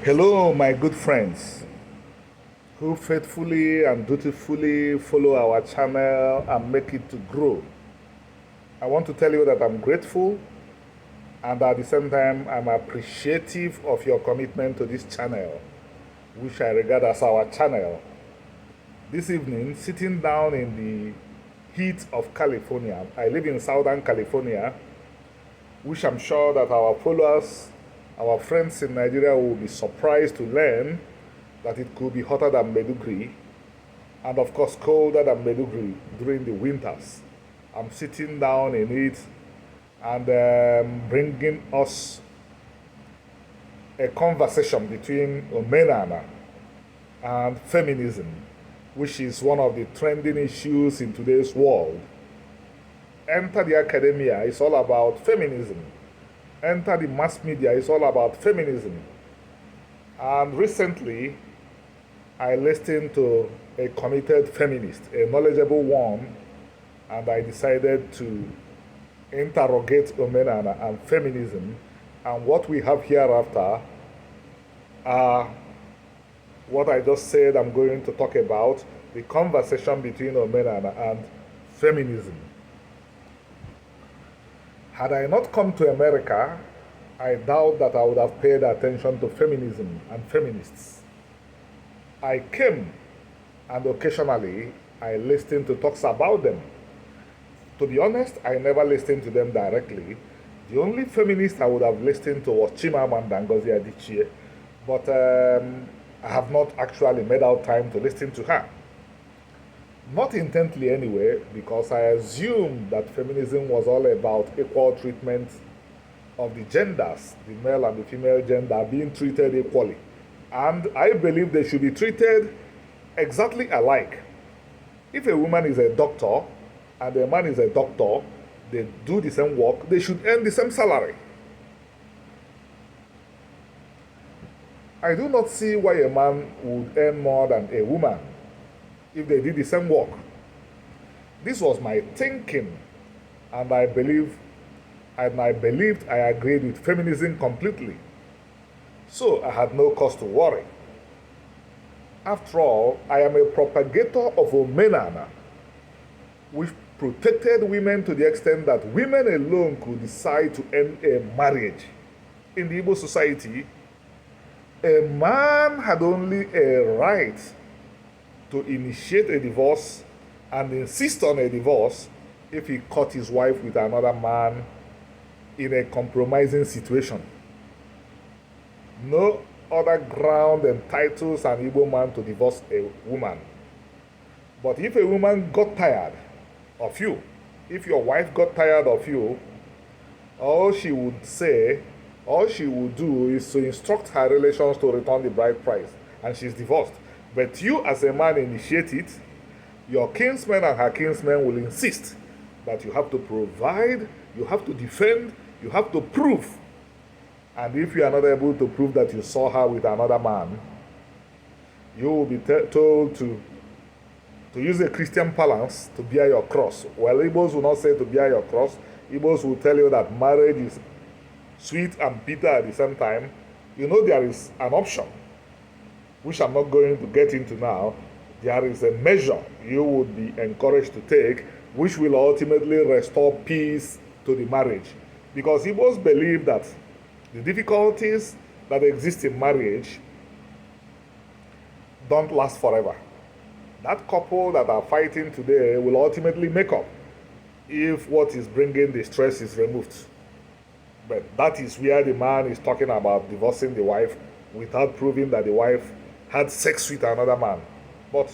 Hello, my good friends who faithfully and dutifully follow our channel and make it to grow. I want to tell you that I'm grateful and at the same time, I'm appreciative of your commitment to this channel, which I regard as our channel. This evening, sitting down in the heat of California, I live in Southern California, which I'm sure that our followers, our friends in Nigeria will be surprised to learn that it could be hotter than Medugri and of course colder than Medugri during the winters. I'm sitting down in it and bringing us a conversation between Omenana and feminism, which is one of the trending issues in today's world. Enter the academia, it's all about feminism. Enter the mass media, it's all about feminism. And recently, I listened to a committed feminist, a knowledgeable one, and I decided to interrogate Omenana and feminism. And what we have hereafter are what I just said I'm going to talk about, the conversation between Omenana and feminism. Had I not come to America, I doubt that I would have paid attention to feminism and feminists. I came and occasionally I listened to talks about them. To be honest, I never listened to them directly. The only feminist I would have listened to was Chimamanda Ngozi Adichie, but I have not actually made out time to listen to her. Not intently anyway, because I assumed that feminism was all about equal treatment of the genders, the male and the female gender being treated equally. And I believe they should be treated exactly alike. If a woman is a doctor and a man is a doctor, they do the same work, they should earn the same salary. I do not see why a man would earn more than a woman if they did the same work. This was my thinking, and I believed I agreed with feminism completely. So I had no cause to worry. After all, I am a propagator of Omenana, which protected women to the extent that women alone could decide to end a marriage. In the Igbo society, a man had only a right to initiate a divorce and insist on a divorce if he caught his wife with another man in a compromising situation. No other ground entitles an Igbo man to divorce a woman. But if a woman got tired of you, if your wife got tired of you, all she would do is to instruct her relations to return the bride price, and she's divorced. But you as a man initiate it, your kinsmen and her kinsmen will insist that you have to provide, you have to defend, you have to prove. And if you are not able to prove that you saw her with another man, you will be told to use a Christian balance to bear your cross. Well, Igbos will not say to bear your cross. Igbos will tell you that marriage is sweet and bitter at the same time. You know, there is an option, which I'm not going to get into now. There is a measure you would be encouraged to take, which will ultimately restore peace to the marriage. Because Igbos believe that the difficulties that exist in marriage don't last forever. That couple that are fighting today will ultimately make up if what is bringing the stress is removed. But that is where the man is talking about divorcing the wife without proving that the wife had sex with another man. But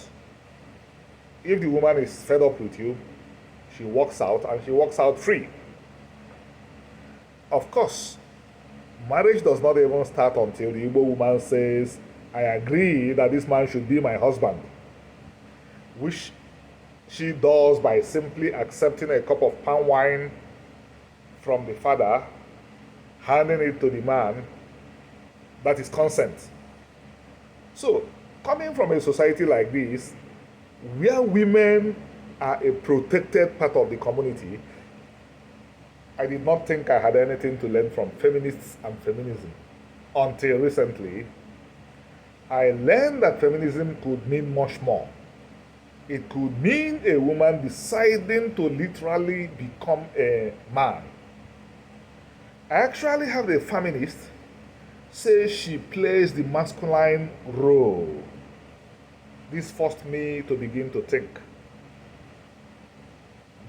if the woman is fed up with you, she walks out and she walks out free. Of course, marriage does not even start until the Igbo woman says, I agree that this man should be my husband, which she does by simply accepting a cup of palm wine from the father, handing it to the man. That is consent. So, coming from a society like this, where women are a protected part of the community, I did not think I had anything to learn from feminists and feminism until recently, I learned that feminism could mean much more. It could mean a woman deciding to literally become a man. I actually have a feminist say she plays the masculine role. This forced me to begin to think.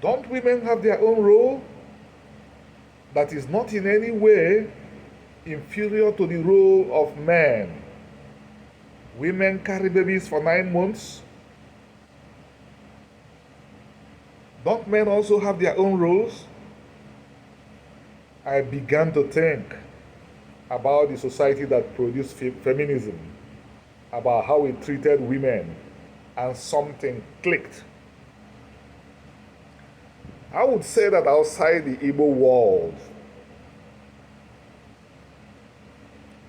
Don't women have their own role that is not in any way inferior to the role of men? Women carry babies for 9 months. Don't men also have their own roles? I began to think about the society that produced feminism, about how it treated women, and something clicked. I would say that outside the Igbo world,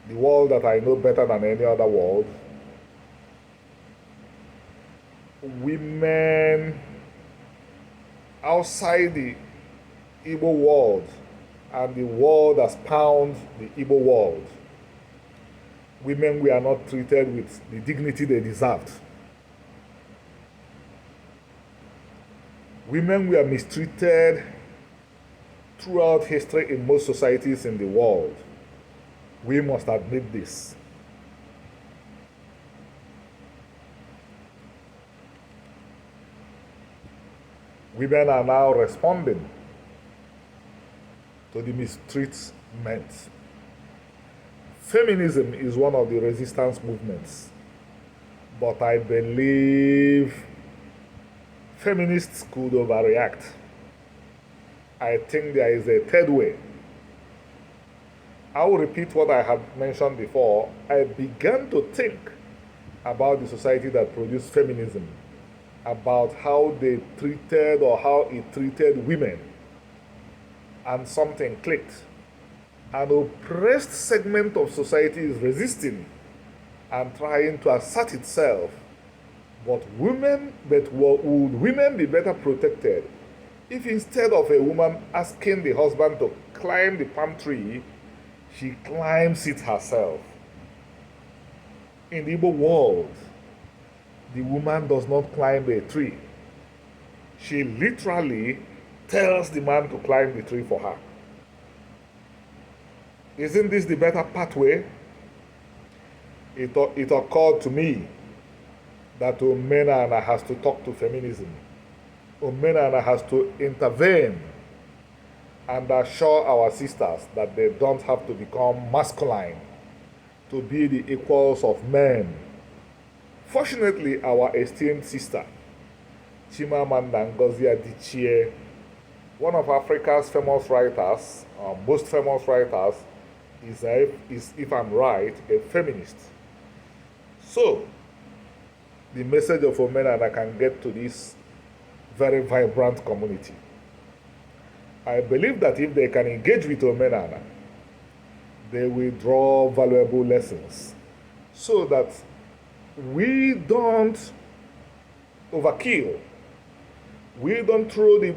the world that I know better than any other world, women outside the Igbo world and the world that spawns the Igbo world, women were not treated with the dignity they deserved. Women were mistreated throughout history in most societies in the world. We must admit this. Women are now responding to the mistreatment. Feminism is one of the resistance movements, but I believe feminists could overreact. I think there is a third way. I will repeat what I had mentioned before. I began to think about the society that produced feminism, about how they treated or how it treated women, and something clicked. An oppressed segment of society is resisting and trying to assert itself. But would women be better protected if instead of a woman asking the husband to climb the palm tree, she climbs it herself? In the Igbo world, the woman does not climb a tree. She literally tells the man to climb the tree for her. Isn't this the better pathway? It occurred to me that Omenana has to talk to feminism. Omenana has to intervene and assure our sisters that they don't have to become masculine to be the equals of men. Fortunately, our esteemed sister, Chimamanda Ngozi Adichie, one of Africa's famous writers, most famous writers, is, if I'm right, a feminist. So, the message of Omenana can get to this very vibrant community. I believe that if they can engage with Omenana, they will draw valuable lessons so that we don't overkill. We don't throw the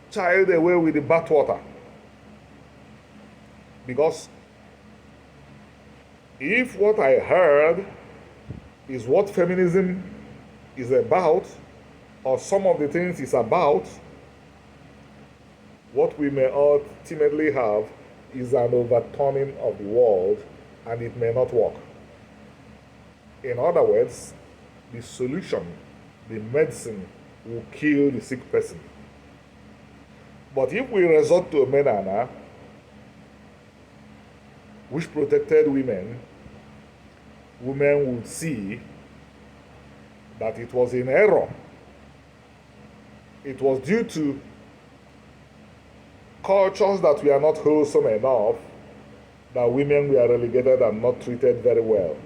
child away with the bathwater. Because if what I heard is what feminism is about, or some of the things it's about, what we may ultimately have is an overturning of the world, and it may not work. In other words, the solution, the medicine, will kill the sick person. But if we resort to Omenana, which protected women, women would see that it was in error. It was due to cultures that were not wholesome enough that women were relegated and not treated very well.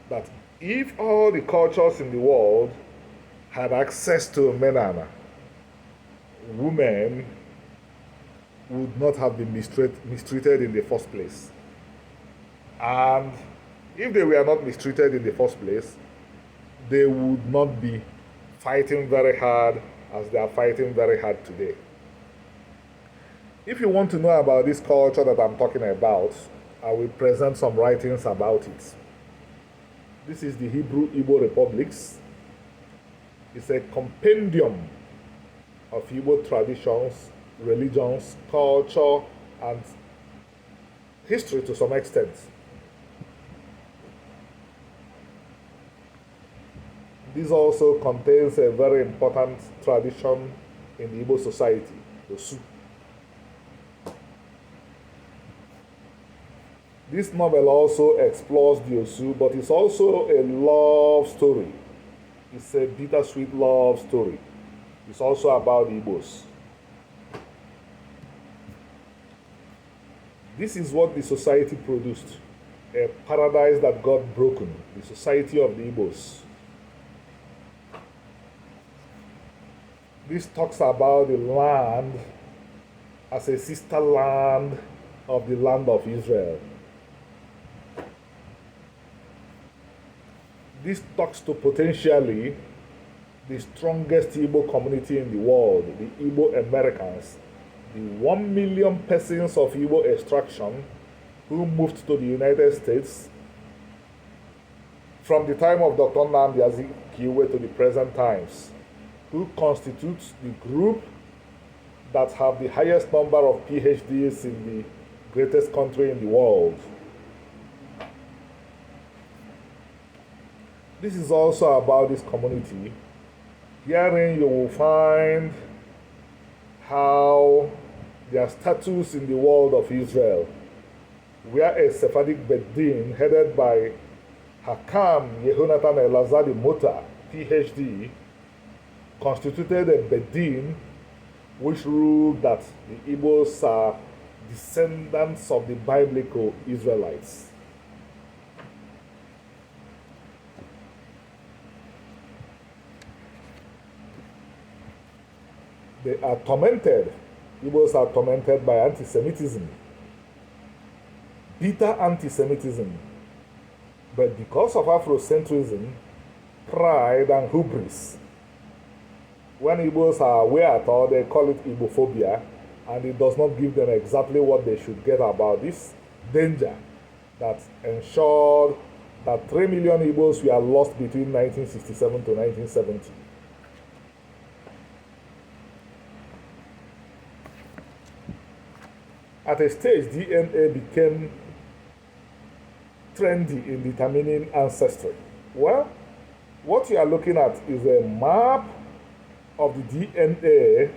That if all the cultures in the world had access to Omenana, women would not have been mistreated in the first place. And if they were not mistreated in the first place, they would not be fighting very hard as they are fighting very hard today. If you want to know about this culture that I'm talking about, I will present some writings about it. This is the Hebrew Igbo Republics. It's a compendium of Igbo traditions, religions, culture, and history to some extent. This also contains a very important tradition in the Igbo society, the Osu. This novel also explores the Osu, but it's also a love story. It's a bittersweet love story. It's also about the Igbos. This is what the society produced, a paradise that got broken, the society of the Igbos. This talks about the land as a sister land of the land of Israel. This talks to potentially the strongest Igbo community in the world, the Igbo Americans, the 1 million persons of Igbo extraction who moved to the United States from the time of Dr. Nnamdi Azikiwe to the present times, who constitutes the group that have the highest number of PhDs in the greatest country in the world. This is also about this community. Herein you will find how their status in the world of Israel, where a Sephardic Bedin headed by Hakam Yehonatan Elazar Mota, PhD, constituted a Bedin which ruled that the Igbos are descendants of the biblical Israelites. They are tormented. Igbos are tormented by anti-Semitism, bitter anti-Semitism. But because of Afrocentrism, pride, and hubris, when Igbos are aware at all, they call it Igbophobia, and it does not give them exactly what they should get about this danger that ensured that 3 million Igbos were lost between 1967 to 1970. At a stage, DNA became trendy in determining ancestry. Well, what you are looking at is a map of the DNA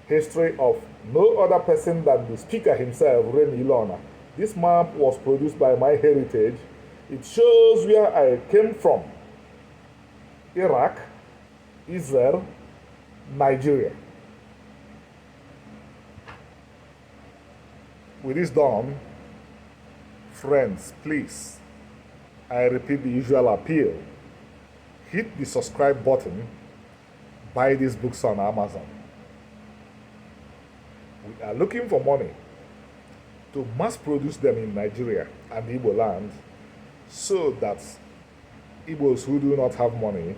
history of no other person than the speaker himself, Reni Ilona. This map was produced by MyHeritage. It shows where I came from: Iraq, Israel, Nigeria. With this done, friends, please, I repeat the usual appeal. Hit the subscribe button, buy these books on Amazon. We are looking for money to mass produce them in Nigeria and Igbo land so that Igbos who do not have money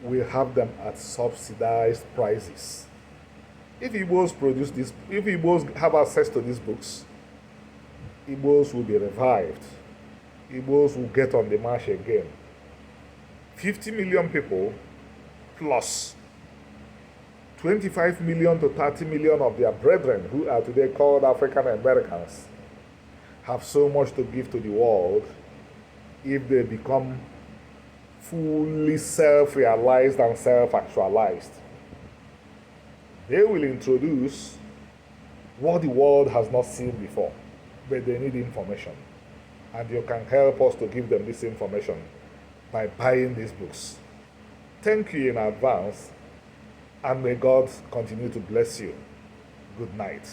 will have them at subsidized prices. If Igbos have access to these books, Igbos will be revived. Igbos will get on the march again. 50 million people plus 25 million to 30 million of their brethren, who are today called African Americans, have so much to give to the world if they become fully self-realized and self-actualized. They will introduce what the world has not seen before, but they need information. And you can help us to give them this information by buying these books. Thank you in advance, and may God continue to bless you. Good night.